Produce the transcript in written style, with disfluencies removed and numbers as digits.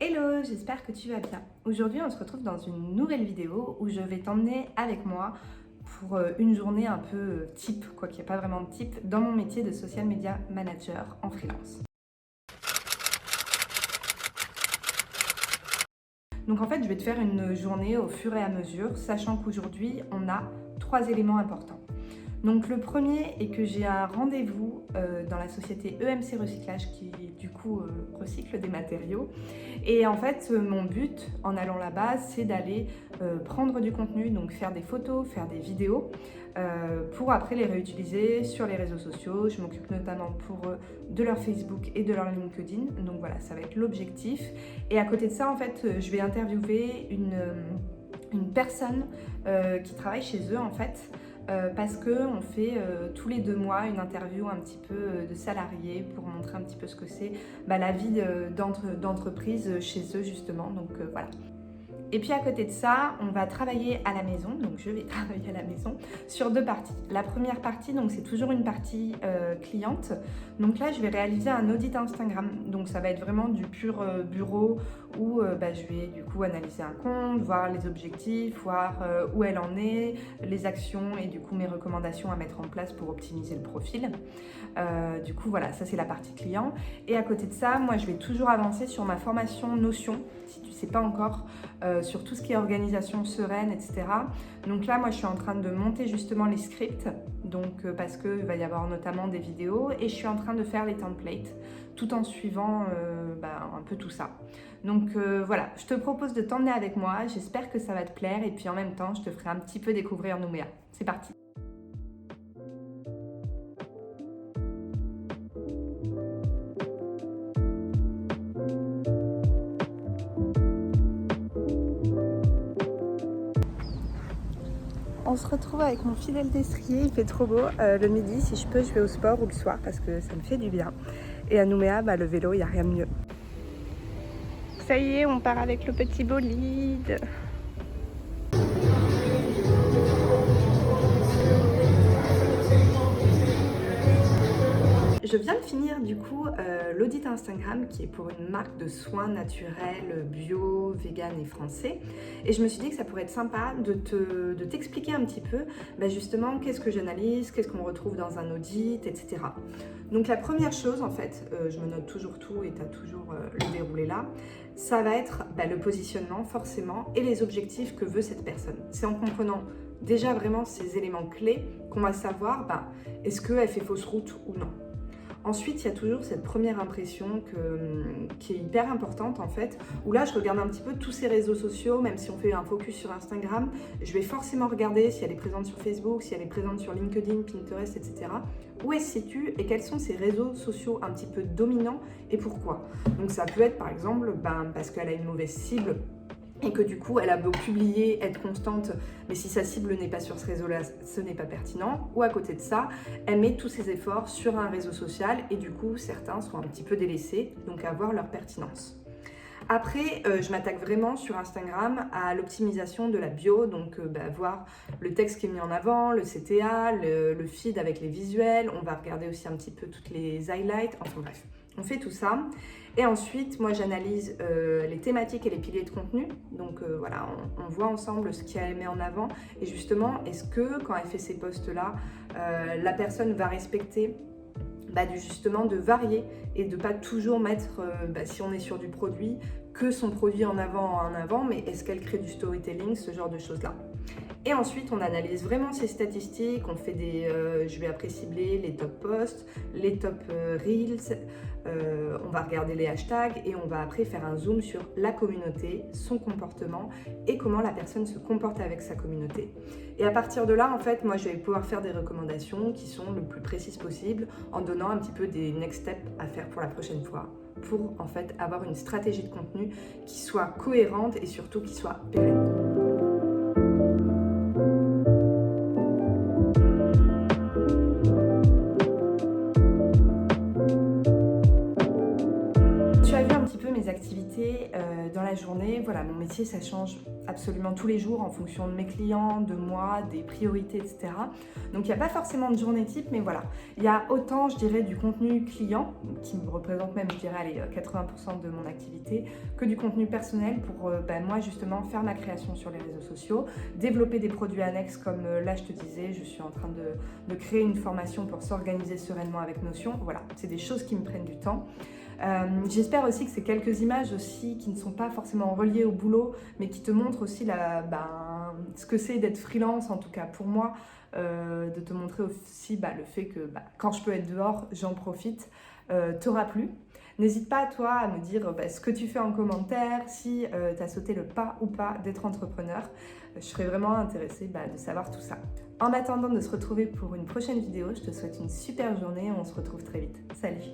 Hello, j'espère que tu vas bien. Aujourd'hui, on se retrouve dans une nouvelle vidéo où je vais t'emmener avec moi pour une journée un peu type, quoi qu'il n'y a pas vraiment de type, dans mon métier de social media manager en freelance. Donc en fait, je vais te faire une journée au fur et à mesure, sachant qu'aujourd'hui, on a 3 éléments importants. Donc le premier est que j'ai un rendez-vous dans la société EMC Recyclage qui du coup recycle des matériaux. Et en fait mon but en allant là-bas c'est d'aller prendre du contenu, donc faire des photos, faire des vidéos pour après les réutiliser sur les réseaux sociaux. Je m'occupe notamment pour eux de leur Facebook et de leur LinkedIn. Donc voilà, ça va être l'objectif. Et à côté de ça en fait je vais interviewer une personne qui travaille chez eux en fait. Parce qu'on fait tous les 2 mois une interview un petit peu de salariés pour montrer un petit peu ce que c'est la vie d'entreprise chez eux justement, donc voilà. Et puis à côté de ça, on va travailler à la maison, donc je vais travailler à la maison sur 2 parties. La première partie, donc c'est toujours une partie cliente. Donc là, je vais réaliser un audit Instagram. Donc ça va être vraiment du pur bureau où je vais du coup analyser un compte, voir les objectifs, voir où elle en est, les actions et du coup mes recommandations à mettre en place pour optimiser le profil. Du coup voilà, ça c'est la partie client. Et à côté de ça, moi je vais toujours avancer sur ma formation Notion, si tu ne sais pas encore, sur tout ce qui est organisation sereine, etc. Donc là, moi je suis en train de monter justement les scripts, donc parce qu'il va y avoir notamment des vidéos, et je suis en train de faire les templates, tout en suivant un peu tout ça. Donc voilà, je te propose de t'emmener avec moi, j'espère que ça va te plaire, et puis en même temps, je te ferai un petit peu découvrir Nouméa. C'est parti! On se retrouve avec mon fidèle destrier, il fait trop beau. Le midi, si je peux, je vais au sport ou le soir parce que ça me fait du bien. Et à Nouméa, le vélo, il n'y a rien de mieux. Ça y est, on part avec le petit bolide. Je viens de finir du coup l'audit Instagram qui est pour une marque de soins naturels, bio, vegan et français. Et je me suis dit que ça pourrait être sympa de t'expliquer un petit peu justement qu'est-ce que j'analyse, qu'est-ce qu'on retrouve dans un audit, etc. Donc la première chose en fait, je me note toujours tout et tu as toujours le déroulé là, ça va être le positionnement forcément et les objectifs que veut cette personne. C'est en comprenant déjà vraiment ces éléments clés qu'on va savoir est-ce qu'elle fait fausse route ou non. Ensuite, il y a toujours cette première impression qui est hyper importante en fait, où là je regarde un petit peu tous ces réseaux sociaux, même si on fait un focus sur Instagram, je vais forcément regarder si elle est présente sur Facebook, si elle est présente sur LinkedIn, Pinterest, etc. Où elle se situe et quels sont ces réseaux sociaux un petit peu dominants et pourquoi. Donc ça peut être par exemple parce qu'elle a une mauvaise cible, et que du coup, elle a beau publier, être constante, mais si sa cible n'est pas sur ce réseau-là, ce n'est pas pertinent. Ou à côté de ça, elle met tous ses efforts sur un réseau social et du coup, certains sont un petit peu délaissés, donc à voir leur pertinence. Après, je m'attaque vraiment sur Instagram à l'optimisation de la bio, donc voir le texte qui est mis en avant, le CTA, le feed avec les visuels. On va regarder aussi un petit peu toutes les highlights, enfin bref, on fait tout ça. Et ensuite, moi j'analyse les thématiques et les piliers de contenu. Donc voilà, on voit ensemble ce qu'elle met en avant. Et justement, est-ce que quand elle fait ces posts-là, la personne va respecter justement de varier et de pas toujours mettre, si on est sur du produit, que son produit en avant, mais est-ce qu'elle crée du storytelling, ce genre de choses-là. Et ensuite, on analyse vraiment ces statistiques, on fait je vais après cibler les top posts, les top reels, on va regarder les hashtags et on va après faire un zoom sur la communauté, son comportement et comment la personne se comporte avec sa communauté. Et à partir de là, en fait, moi, je vais pouvoir faire des recommandations qui sont le plus précises possible en donnant un petit peu des next steps à faire pour la prochaine fois pour en fait avoir une stratégie de contenu qui soit cohérente et surtout qui soit pérenne. activités dans la journée. Voilà, mon métier, ça change absolument tous les jours en fonction de mes clients, de moi, des priorités, etc. Donc il n'y a pas forcément de journée type, mais voilà. Il y a autant, je dirais, du contenu client, qui me représente même, je dirais, allez, 80% de mon activité, que du contenu personnel pour moi, justement, faire ma création sur les réseaux sociaux, développer des produits annexes comme là, je te disais, je suis en train de créer une formation pour s'organiser sereinement avec Notion. Voilà, c'est des choses qui me prennent du temps. J'espère aussi que ces quelques images aussi qui ne sont pas forcément reliées au boulot, mais qui te montrent aussi ce que c'est d'être freelance, en tout cas pour moi, de te montrer aussi le fait que quand je peux être dehors, j'en profite, t'aura plu. N'hésite pas, toi, à me dire ce que tu fais en commentaire, si tu as sauté le pas ou pas d'être entrepreneur. Je serais vraiment intéressée de savoir tout ça. En attendant de se retrouver pour une prochaine vidéo, je te souhaite une super journée et on se retrouve très vite. Salut!